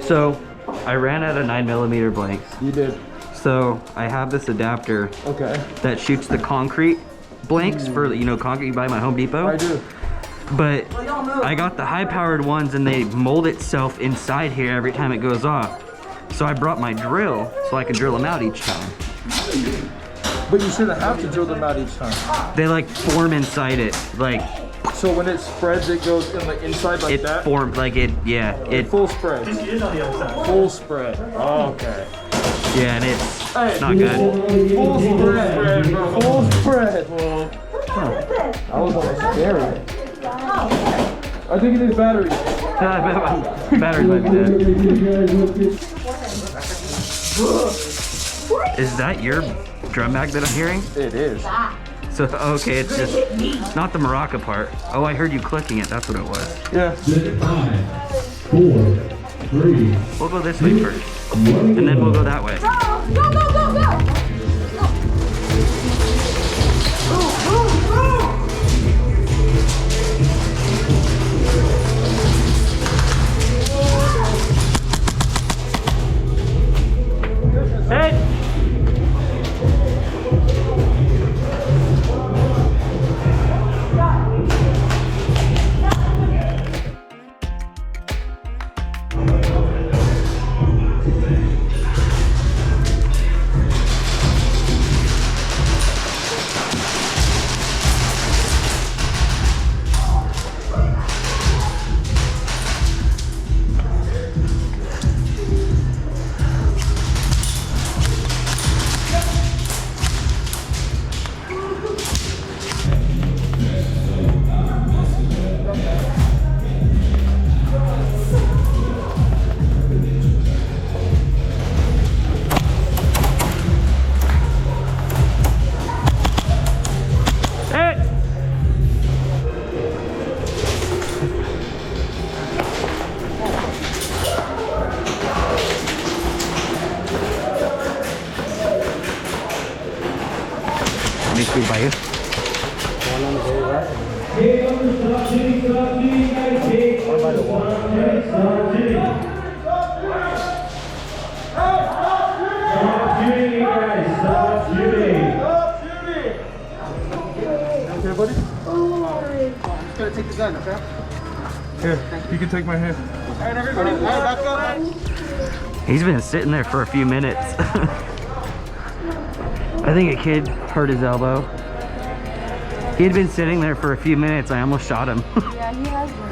So I ran out of 9mm blanks. You did. So I have this adapter that shoots the concrete blanks for, you know, concrete you buy my Home Depot. I do. But I got the high-powered ones and they mold itself inside here every time it goes off. So I brought my drill so I can drill them out each time. But you shouldn't have to drill them out each time. They like form inside it, like. So when it spreads, it goes in like inside like that? It formed, like it, yeah. It full spread. Full spread. Oh, okay. Yeah, and it's not good. Full spread, bro. Full spread. That was almost scary. I think it is batteries. Batteries might be dead. Is that your drum mag that I'm hearing? It is. So, okay, it's just not the maraca part. Oh, I heard you clicking it. That's what it was. Yeah. 5, 4, 3. We'll go this way first, and then we'll go that way. Go, go, go, go, go! Hey! By you. Okay, buddy? Just gotta take the gun, okay? Here, you can take my hand. Alright, everybody, back up. He's been sitting there for a few minutes. I think a kid hurt his elbow. He had been sitting there for a few minutes. I almost shot him. Yeah, he has one.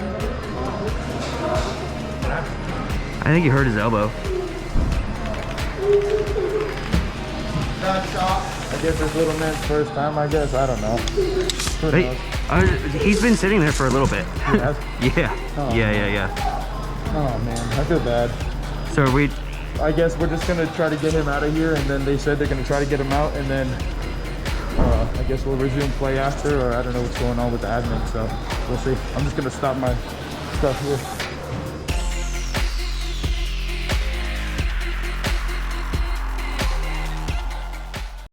I think he hurt his elbow. I guess it's little man's first time, I guess. I don't know. Who knows? He's been sitting there for a little bit. Yes? Yeah. Oh. Yeah. Oh man, I feel bad. So I guess we're just gonna try to get him out of here, and then they said they're gonna try to get him out, and then I guess we'll resume play after, or I don't know what's going on with the admin, so we'll see. I'm just gonna stop my stuff here.